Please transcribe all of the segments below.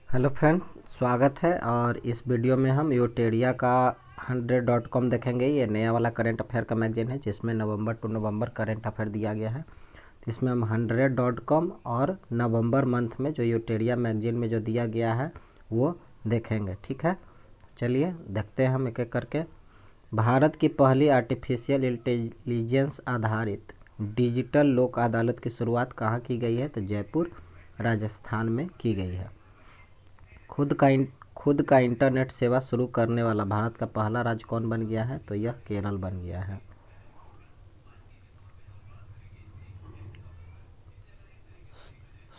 Hello friend, स्वागत है। और इस वीडियो में हम यूटेरिया का 100.com देखेंगे। ये नया वाला करंट अफेयर का मैगजीन है जिसमें नवंबर टू नवंबर करंट अफेयर दिया गया है। तो इसमें हम 100.com और नवंबर मंथ में जो यूटेरिया मैगजीन में जो दिया गया है वो देखेंगे। ठीक है, चलिए देखते हैं हम एक एक करके। भारत की पहली आर्टिफिशियल इंटेलिजेंस आधारित डिजिटल लोक अदालत की शुरुआत कहाँ की गई है? तो जयपुर राजस्थान में की गई है। खुद का इंटरनेट सेवा शुरू करने वाला भारत का पहला राज्य कौन बन गया है? तो यह केरल बन गया है।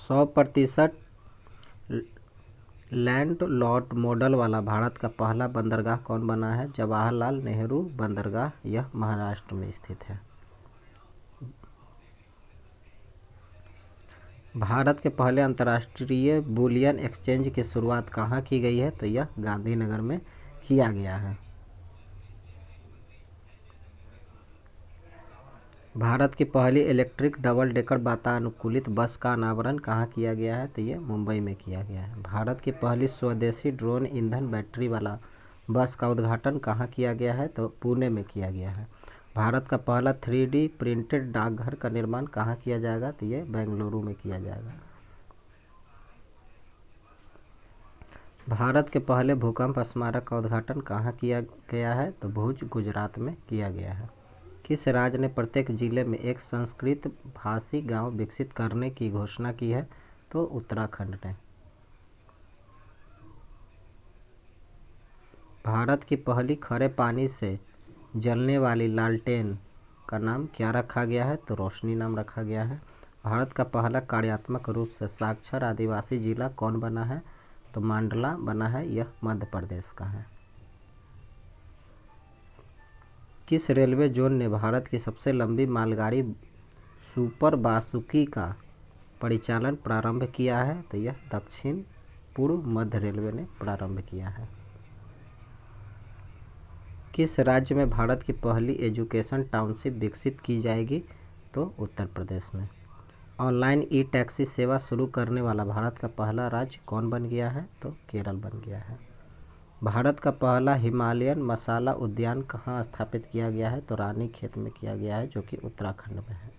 100% लैंडलॉर्ड मॉडल वाला भारत का पहला बंदरगाह कौन बना है? जवाहरलाल नेहरू बंदरगाह, यह महाराष्ट्र में स्थित है। भारत के पहले अंतर्राष्ट्रीय बुलियन एक्सचेंज की शुरुआत कहाँ की गई है? तो यह गांधीनगर में किया गया है। भारत की पहली इलेक्ट्रिक डबल डेकर वातानुकूलित बस का अनावरण कहाँ किया गया है? तो ये मुंबई में किया गया है। भारत की पहली स्वदेशी ड्रोन ईंधन बैटरी वाला बस का उद्घाटन कहाँ किया गया है? तो पुणे में किया गया है। भारत का पहला 3D प्रिंटेड डाकघर का निर्माण कहाँ किया जाएगा? तो ये बेंगलुरु में किया जाएगा। भारत के पहले भूकंप स्मारक का उद्घाटन कहाँ किया गया है? तो भुज, गुजरात में किया गया है। किस राज्य ने प्रत्येक जिले में एक संस्कृत भाषी गांव विकसित करने की घोषणा की है? तो उत्तराखंड ने। भारत की पहली खरे पानी से जलने वाली लालटेन का नाम क्या रखा गया है? तो रोशनी नाम रखा गया है। भारत का पहला कार्यात्मक रूप से साक्षर आदिवासी जिला कौन बना है? तो मांडला बना है, यह मध्य प्रदेश का है। किस रेलवे जोन ने भारत की सबसे लंबी मालगाड़ी सुपर बासुकी का परिचालन प्रारंभ किया है? तो यह दक्षिण पूर्व मध्य रेलवे ने प्रारंभ किया है। किस राज्य में भारत की पहली एजुकेशन टाउनशिप विकसित की जाएगी? तो उत्तर प्रदेश में। ऑनलाइन ई टैक्सी सेवा शुरू करने वाला भारत का पहला राज्य कौन बन गया है? तो केरल बन गया है। भारत का पहला हिमालयन मसाला उद्यान कहाँ स्थापित किया गया है? तो रानीखेत में किया गया है, जो कि उत्तराखंड में है।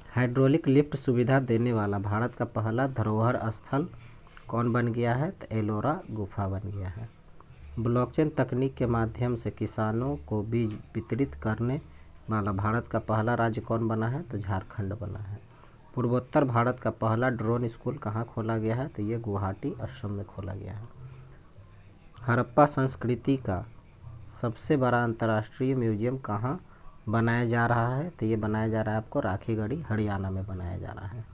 हाइड्रोलिक लिफ्ट सुविधा देने वाला भारत का पहला धरोहर स्थल कौन बन गया है? तो एलोरा गुफा बन गया है। ब्लॉकचेन तकनीक के माध्यम से किसानों को बीज वितरित करने वाला भारत का पहला राज्य कौन बना है? तो झारखंड बना है। पूर्वोत्तर भारत का पहला ड्रोन स्कूल कहाँ खोला गया है? तो ये गुवाहाटी, असम में खोला गया है। हड़प्पा संस्कृति का सबसे बड़ा अंतर्राष्ट्रीय म्यूजियम कहाँ बनाया जा रहा है? तो ये बनाया जा रहा है आपको राखीगढ़ी, हरियाणा में बनाया जा रहा है।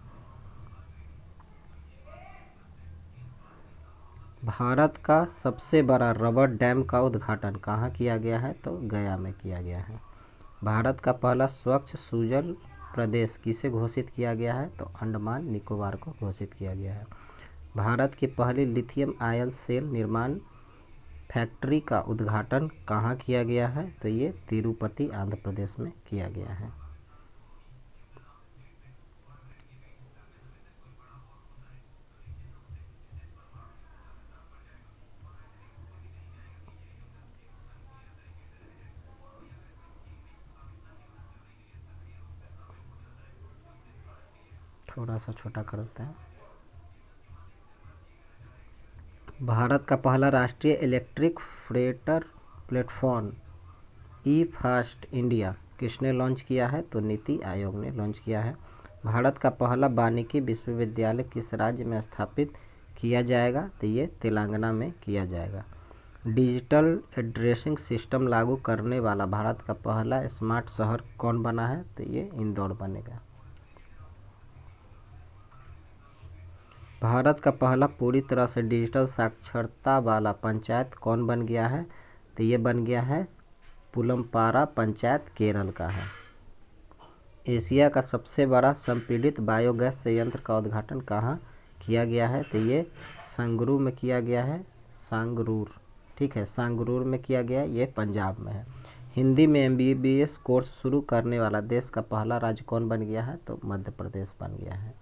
भारत का सबसे बड़ा रबर डैम का उद्घाटन कहाँ किया गया है? तो गया में किया गया है। भारत का पहला स्वच्छ सुजल प्रदेश किसे घोषित किया गया है? तो अंडमान निकोबार को घोषित किया गया है। भारत की पहली लिथियम आयन सेल निर्माण फैक्ट्री का उद्घाटन कहाँ किया गया है? तो ये तिरुपति, आंध्र प्रदेश में किया गया है। थोड़ा सा छोटा कर देते हैं। भारत का पहला राष्ट्रीय इलेक्ट्रिक फ्रेटर प्लेटफॉर्म ई फास्ट इंडिया किसने लॉन्च किया है? तो नीति आयोग ने लॉन्च किया है। भारत का पहला वानिकी विश्वविद्यालय किस राज्य में स्थापित किया जाएगा? तो ये तेलंगाना में किया जाएगा। डिजिटल एड्रेसिंग सिस्टम लागू करने वाला भारत का पहला स्मार्ट शहर कौन बना है? तो ये इंदौर बनेगा। भारत का पहला पूरी तरह से डिजिटल साक्षरता वाला पंचायत कौन बन गया है? तो ये बन गया है पुलमपारा पंचायत, केरल का है। एशिया का सबसे बड़ा संपीड़ित बायोगैस संयंत्र का उद्घाटन कहाँ किया गया है? तो ये संगरूर में किया गया है। संगरूर, ठीक है, संगरूर में किया गया है, ये पंजाब में है। हिंदी में MBBS कोर्स शुरू करने वाला देश का पहला राज्य कौन बन गया है? तो मध्य प्रदेश बन गया है।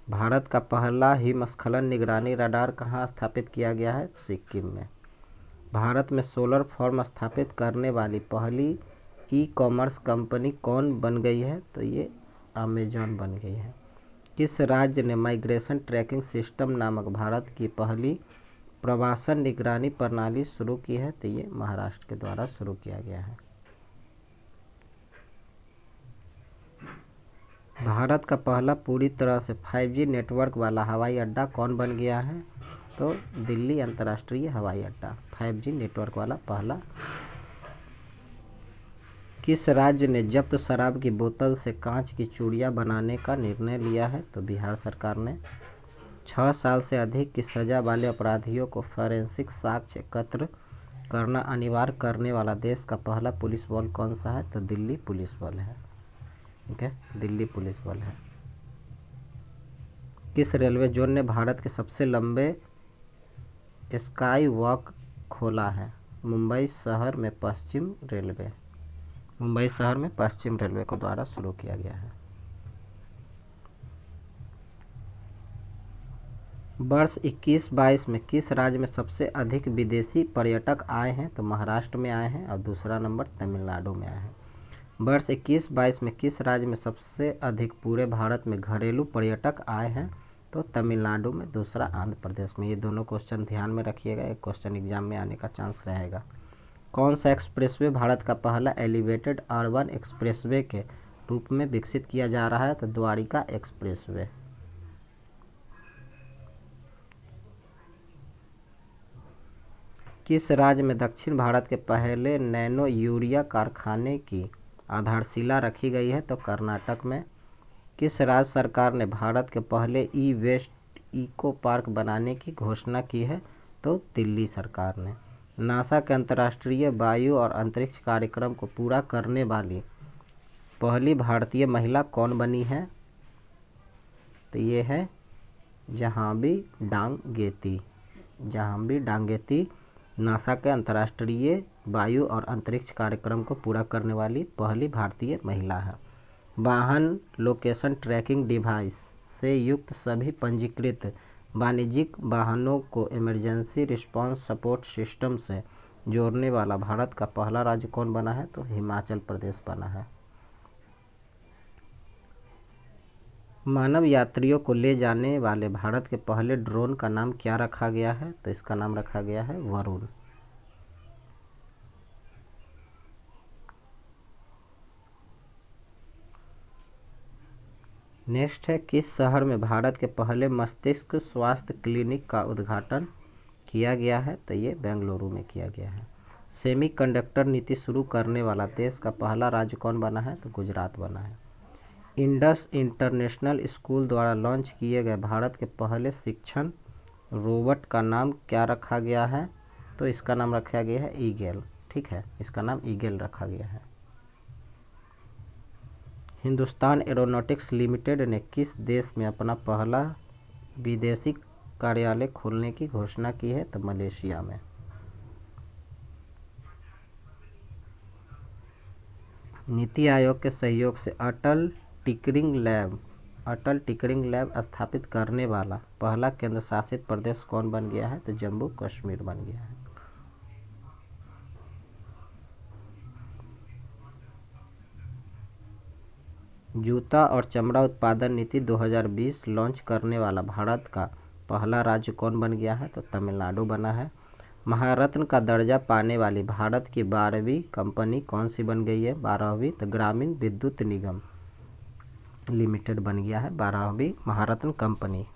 भारत का पहला हिमस्खलन निगरानी रडार कहाँ स्थापित किया गया है? सिक्किम में। भारत में सोलर फार्म स्थापित करने वाली पहली ई कॉमर्स कंपनी कौन बन गई है? तो ये अमेजॉन बन गई है। किस राज्य ने माइग्रेशन ट्रैकिंग सिस्टम नामक भारत की पहली प्रवासन निगरानी प्रणाली शुरू की है? तो ये महाराष्ट्र के द्वारा शुरू किया गया है। भारत का पहला पूरी तरह से 5G नेटवर्क वाला हवाई अड्डा कौन बन गया है? तो दिल्ली अंतर्राष्ट्रीय हवाई अड्डा 5G नेटवर्क वाला पहला। किस राज्य ने जब्त शराब की बोतल से कांच की चूड़ियां बनाने का निर्णय लिया है? तो बिहार सरकार ने। 6 साल से अधिक की सजा वाले अपराधियों को फॉरेंसिक साक्ष्य एकत्र करना अनिवार्य करने वाला देश का पहला पुलिस बल कौन सा है? तो दिल्ली पुलिस बल है। ठीक है, दिल्ली पुलिस बल है। किस रेलवे जोन ने भारत के सबसे लंबे स्काई वॉक खोला है? मुंबई शहर में पश्चिम रेलवे के द्वारा शुरू किया गया है। वर्ष 21-22 में किस राज्य में सबसे अधिक विदेशी पर्यटक आए हैं? तो महाराष्ट्र में आए हैं और दूसरा नंबर तमिलनाडु में आए हैं। वर्ष 21-22 में किस राज्य में सबसे अधिक पूरे भारत में घरेलू पर्यटक आए हैं? तो तमिलनाडु में, दूसरा आंध्र प्रदेश में। ये दोनों क्वेश्चन ध्यान में रखिएगा, एक क्वेश्चन एग्जाम में आने का चांस रहेगा। कौन सा एक्सप्रेसवे भारत का पहला एलिवेटेड अर्बन एक्सप्रेसवे के रूप में विकसित किया जा रहा है? तो द्वारिका एक्सप्रेसवे। किस राज्य में दक्षिण भारत के पहले नैनो यूरिया कारखाने की आधारशिला रखी गई है? तो कर्नाटक में। किस राज्य सरकार ने भारत के पहले ई वेस्ट इको पार्क बनाने की घोषणा की है? तो दिल्ली सरकार ने। नासा के अंतर्राष्ट्रीय वायु और अंतरिक्ष कार्यक्रम को पूरा करने वाली पहली भारतीय महिला कौन बनी है? तो ये है जहांबी डांगेती। नासा के अंतर्राष्ट्रीय वायु और अंतरिक्ष कार्यक्रम को पूरा करने वाली पहली भारतीय महिला है। वाहन लोकेशन ट्रैकिंग डिवाइस से युक्त सभी पंजीकृत वाणिज्यिक वाहनों को इमरजेंसी रिस्पांस सपोर्ट सिस्टम से जोड़ने वाला भारत का पहला राज्य कौन बना है? तो हिमाचल प्रदेश बना है। मानव यात्रियों को ले जाने वाले भारत के पहले ड्रोन का नाम क्या रखा गया है? तो इसका नाम रखा गया है वरुण। नेक्स्ट है, किस शहर में भारत के पहले मस्तिष्क स्वास्थ्य क्लिनिक का उद्घाटन किया गया है? तो ये बेंगलुरु में किया गया है। सेमीकंडक्टर नीति शुरू करने वाला देश का पहला राज्य कौन बना है? तो गुजरात बना है। इंडस इंटरनेशनल स्कूल द्वारा लॉन्च किए गए भारत के पहले शिक्षण रोबोट का नाम क्या रखा गया है? तो इसका नाम रखा गया है ईगल। ठीक है, इसका नाम ईगल रखा गया है। हिंदुस्तान एरोनॉटिक्स लिमिटेड ने किस देश में अपना पहला विदेशी कार्यालय खोलने की घोषणा की है? तो मलेशिया में। नीति आयोग के सहयोग से अटल टिकरिंग लैब स्थापित करने वाला पहला केंद्र शासित प्रदेश कौन बन गया है? तो जम्मू कश्मीर बन गया है। जूता और चमड़ा उत्पादन नीति 2020 लॉन्च करने वाला भारत का पहला राज्य कौन बन गया है? तो तमिलनाडु बना है। महारत्न का दर्जा पाने वाली भारत की 12वीं कंपनी कौन सी बन गई है? 12वीं तो ग्रामीण विद्युत निगम लिमिटेड बन गया है 12वीं महारत्न कंपनी।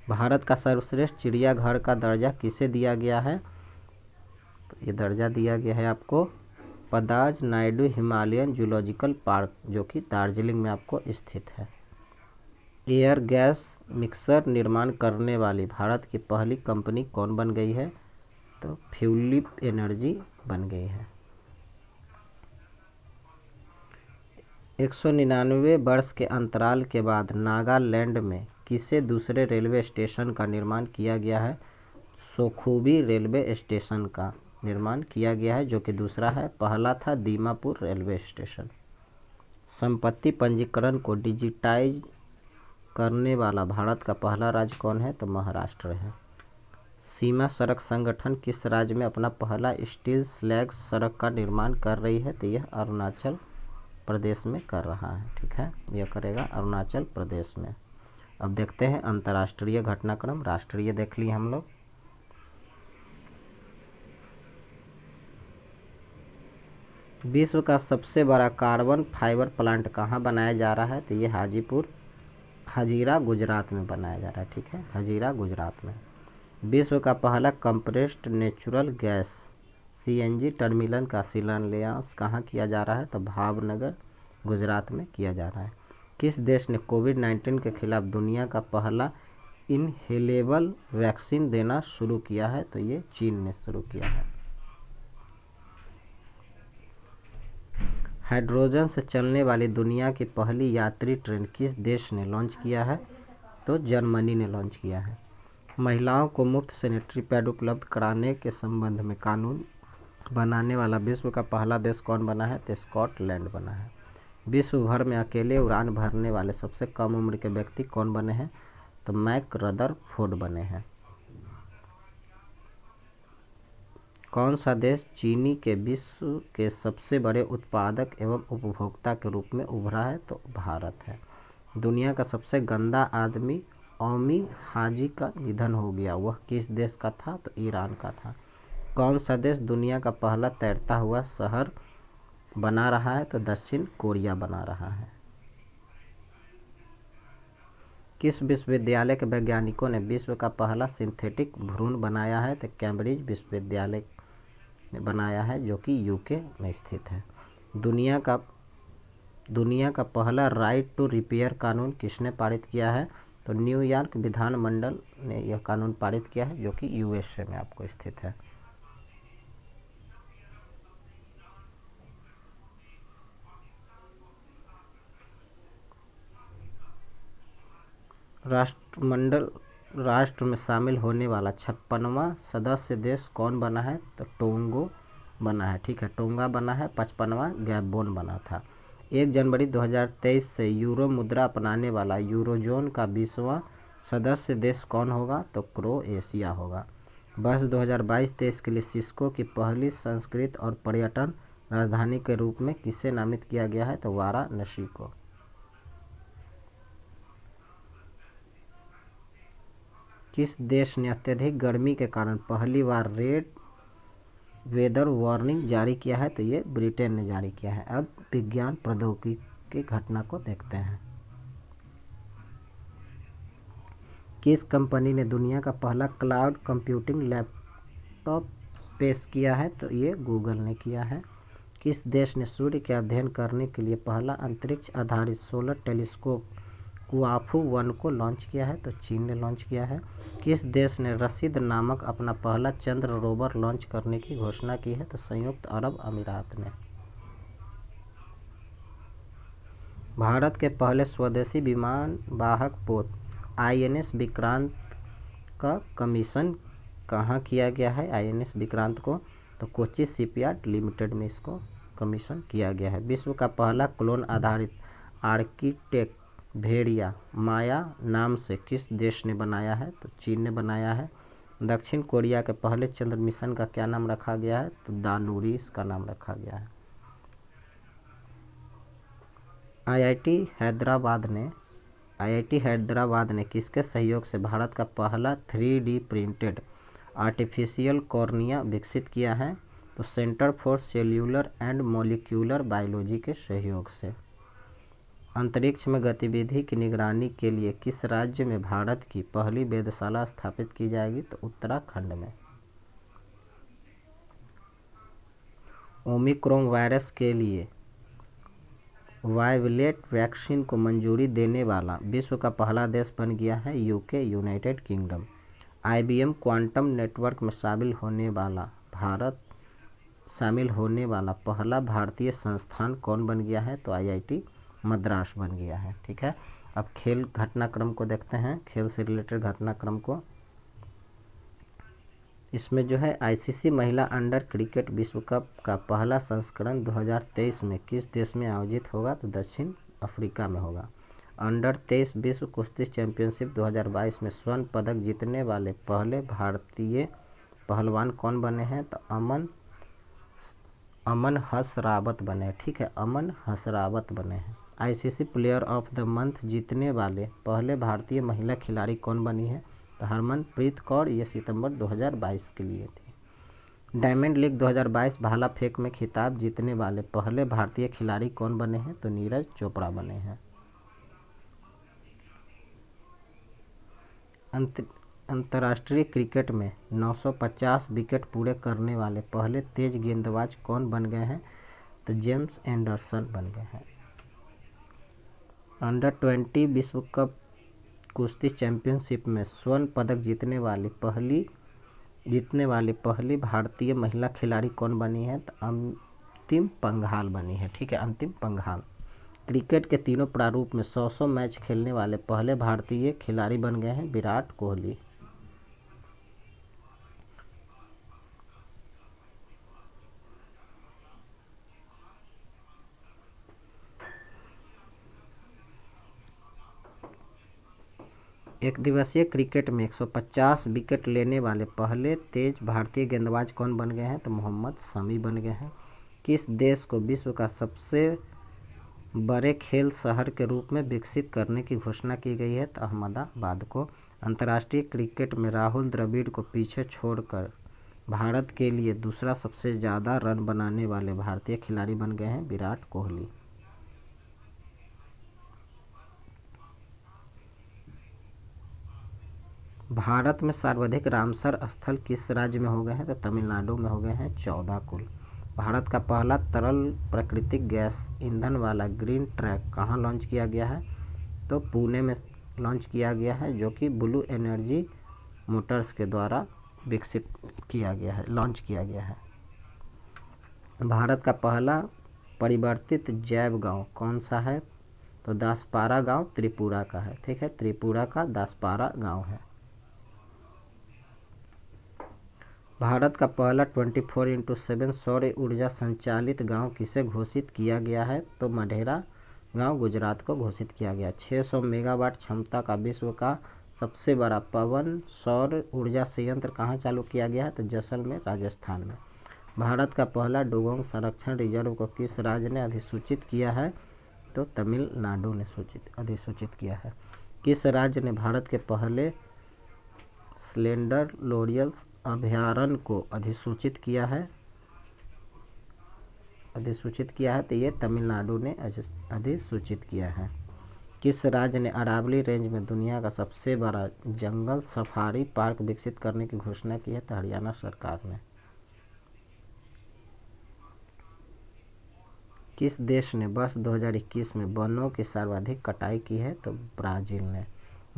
भारत का सर्वश्रेष्ठ चिड़ियाघर का दर्जा किसे दिया गया है? तो ये दर्जा दिया गया है आपको पदाज नायडू हिमालयन जूलॉजिकल पार्क, जो कि दार्जिलिंग में आपको स्थित है। एयर गैस मिक्सर निर्माण करने वाली भारत की पहली कंपनी कौन बन गई है? तो फ्यूलिप एनर्जी बन गई है। 199 वर्ष के अंतराल के बाद नागालैंड में किसे दूसरे रेलवे स्टेशन का निर्माण किया गया है? सोखुबी रेलवे स्टेशन का निर्माण किया गया है, जो कि दूसरा है। पहला था दीमापुर रेलवे स्टेशन। संपत्ति पंजीकरण को डिजिटाइज करने वाला भारत का पहला राज्य कौन है? तो महाराष्ट्र है। सीमा सड़क संगठन किस राज्य में अपना पहला स्टील स्लैग सड़क का निर्माण कर रही है? तो यह अरुणाचल प्रदेश में कर रहा है। ठीक है, यह करेगा अरुणाचल प्रदेश में। अब देखते हैं अंतर्राष्ट्रीय घटनाक्रम। राष्ट्रीय देख लिए हम लोग। विश्व का सबसे बड़ा कार्बन फाइबर प्लांट कहाँ बनाया जा रहा है? तो ये हजीरा गुजरात में बनाया जा रहा है। ठीक है, हजीरा गुजरात में। विश्व का पहला compressed natural gas CNG terminal का शिलान्यास कहाँ किया जा रहा है? तो भावनगर गुजरात में किया जा रहा है। किस देश ने कोविड-19 के खिलाफ दुनिया का पहला इनहेलेबल वैक्सीन देना शुरू किया है? तो ये चीन ने शुरू किया है। हाइड्रोजन से चलने वाली दुनिया की पहली यात्री ट्रेन किस देश ने लॉन्च किया है? तो जर्मनी ने लॉन्च किया है। महिलाओं को मुफ्त सैनिटरी पैड उपलब्ध कराने के संबंध में कानून बनाने वाला विश्व का पहला देश कौन बना है? तो स्कॉटलैंड बना है। विश्व भर में अकेले उड़ान भरने वाले सबसे कम उम्र के व्यक्ति कौन बने हैं? तो मैक रदरफोर्ड बने हैं। कौन सा देश चीनी के विश्व के सबसे बड़े उत्पादक एवं उपभोक्ता के रूप में उभरा है? तो भारत है। दुनिया का सबसे गंदा आदमी ओमी हाजी का निधन हो गया, वह किस देश का था? तो ईरान का था। कौन सा देश दुनिया का पहला तैरता हुआ शहर बना रहा है? तो दक्षिण कोरिया बना रहा है। किस विश्वविद्यालय के वैज्ञानिकों ने विश्व का पहला सिंथेटिक भ्रूण बनाया है? तो कैम्ब्रिज विश्वविद्यालय ने बनाया है, जो कि UK में स्थित है। दुनिया का पहला राइट टू रिपेयर कानून किसने पारित किया है? तो न्यूयॉर्क विधानमंडल ने यह कानून पारित किया है, जो कि USA में आपको स्थित है। राष्ट्र में शामिल होने वाला 56वां सदस्य देश कौन बना है? तो टोंगो बना है। ठीक है, टोंगा बना है। 55वां गैबोन बना था। 1 जनवरी 2023 से यूरो मुद्रा अपनाने वाला यूरोजोन का 20वां सदस्य देश कौन होगा? तो क्रोएशिया होगा। वर्ष 2022-23 के लिए सिस्को की पहली संस्कृत और पर्यटन राजधानी के रूप में किसे नामित किया गया है? तो वाराणसी को। किस देश ने अत्यधिक गर्मी के कारण पहली बार रेड वेदर वार्निंग जारी किया है? तो ये ब्रिटेन ने जारी किया है। अब विज्ञान प्रौद्योगिकी की घटना को देखते हैं। किस कंपनी ने दुनिया का पहला क्लाउड कंप्यूटिंग लैपटॉप पेश किया है? तो ये गूगल ने किया है। किस देश ने सूर्य के अध्ययन करने के लिए पहला अंतरिक्ष आधारित सोलर टेलीस्कोप कुआफू 1 को लॉन्च किया है? तो चीन ने लॉन्च किया है। किस देश ने रशीद नामक अपना पहला चंद्र रोवर लॉन्च करने की घोषणा की है? तो संयुक्त अरब अमीरात ने। भारत के पहले स्वदेशी विमान वाहक पोत INS विक्रांत का कमीशन कहाँ किया गया है? INS विक्रांत को तो कोच्चि शिपयार्ड लिमिटेड में इसको कमीशन किया गया है। विश्व का पहला क्लोन आधारित आर्किटेक्ट भेड़िया माया नाम से किस देश ने बनाया है? तो चीन ने बनाया है। दक्षिण कोरिया के पहले चंद्र मिशन का क्या नाम रखा गया है? तो दानुरी इसका नाम रखा गया है। IIT हैदराबाद ने किसके सहयोग से भारत का पहला 3D प्रिंटेड आर्टिफिशियल कॉर्निया विकसित किया है? तो centre for cellular and molecular biology के सहयोग से। अंतरिक्ष में गतिविधि की निगरानी के लिए किस राज्य में भारत की पहली वेधशाला स्थापित की जाएगी? तो उत्तराखंड में। ओमिक्रॉन वायरस के लिए बाइवलेट वैक्सीन को मंजूरी देने वाला विश्व का पहला देश बन गया है UK United kingdom. IBM quantum network में शामिल होने वाला पहला भारतीय संस्थान कौन बन गया है? तो IIT मद्रास बन गया है। ठीक है, अब खेल घटनाक्रम को देखते हैं। खेल से रिलेटेड घटनाक्रम को, इसमें जो है ICC महिला अंडर क्रिकेट विश्व कप का पहला संस्करण 2023 में किस देश में आयोजित होगा? तो दक्षिण अफ्रीका में होगा। अंडर-23 विश्व कुश्ती चैंपियनशिप 2022 में स्वर्ण पदक जीतने वाले पहले भारतीय पहलवान कौन बने हैं? तो अमन हसरावत बने। ठीक है, अमन हसरावत बने हैं। ICC player of the month जीतने वाले पहले भारतीय महिला खिलाड़ी कौन बनी है? तो हरमनप्रीत कौर। ये सितंबर 2022 के लिए थी। डायमंड लीग 2022 भाला फेंक में खिताब जीतने वाले पहले भारतीय खिलाड़ी कौन बने हैं? तो नीरज चोपड़ा बने हैं। अंतर्राष्ट्रीय क्रिकेट में 950 विकेट पूरे करने वाले पहले तेज गेंदबाज कौन बन गए हैं? तो जेम्स एंडरसन बन गए हैं। अंडर-20 विश्व कप कुश्ती चैंपियनशिप में स्वर्ण पदक जीतने वाली पहली भारतीय महिला खिलाड़ी कौन बनी है? तो अंतिम पंघाल बनी है। ठीक है, अंतिम पंघाल। क्रिकेट के तीनों प्रारूप में 100 मैच खेलने वाले पहले भारतीय खिलाड़ी बन गए हैं विराट कोहली। एक दिवसीय क्रिकेट में 150 विकेट लेने वाले पहले तेज भारतीय गेंदबाज कौन बन गए हैं? तो मोहम्मद शमी बन गए हैं। किस देश को विश्व का सबसे बड़े खेल शहर के रूप में विकसित करने की घोषणा की गई है? तो अहमदाबाद को। अंतर्राष्ट्रीय क्रिकेट में राहुल द्रविड़ को पीछे छोड़कर भारत के लिए दूसरा सबसे ज़्यादा रन बनाने वाले भारतीय खिलाड़ी बन गए हैं विराट कोहली। भारत में सर्वाधिक रामसर स्थल किस राज्य में हो गए हैं? तो तमिलनाडु में हो गए हैं 14 कुल। भारत का पहला तरल प्राकृतिक गैस ईंधन वाला ग्रीन ट्रैक कहाँ लॉन्च किया गया है? तो पुणे में लॉन्च किया गया है, जो कि ब्लू एनर्जी मोटर्स के द्वारा विकसित किया गया है, लॉन्च किया गया है। भारत का पहला परिवर्तित जैव गांव कौन सा है? तो दासपारा गांव त्रिपुरा का है। ठीक है, त्रिपुरा का दासपारा गांव है। भारत का पहला 24x7 सौर ऊर्जा संचालित गांव किसे घोषित किया गया है? तो मढेरा गांव गुजरात को घोषित किया गया। 600 मेगावाट क्षमता का विश्व का सबसे बड़ा पवन सौर ऊर्जा संयंत्र कहाँ चालू किया गया है? तो जैसलमेर राजस्थान में। भारत का पहला डुगोंग संरक्षण रिजर्व को किस राज्य ने अधिसूचित किया है? तो तमिलनाडु ने अधिसूचित किया है। किस राज्य ने भारत के पहले स्लेंडर लोरियल अभयारण्य को अधिसूचित किया है? तो ये तमिलनाडु ने अधिसूचित किया है। किस राज्य ने अरावली रेंज में दुनिया का सबसे बड़ा जंगल सफारी पार्क विकसित करने की घोषणा की है? तो हरियाणा सरकार ने। किस देश ने वर्ष 2021 में वनों की सर्वाधिक कटाई की है? तो ब्राजील ने।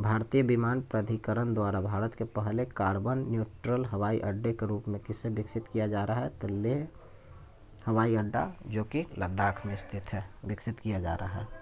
भारतीय विमान प्राधिकरण द्वारा भारत के पहले कार्बन न्यूट्रल हवाई अड्डे के रूप में किसे विकसित किया जा रहा है? तो लेह हवाई अड्डा, जो कि लद्दाख में स्थित है, विकसित किया जा रहा है।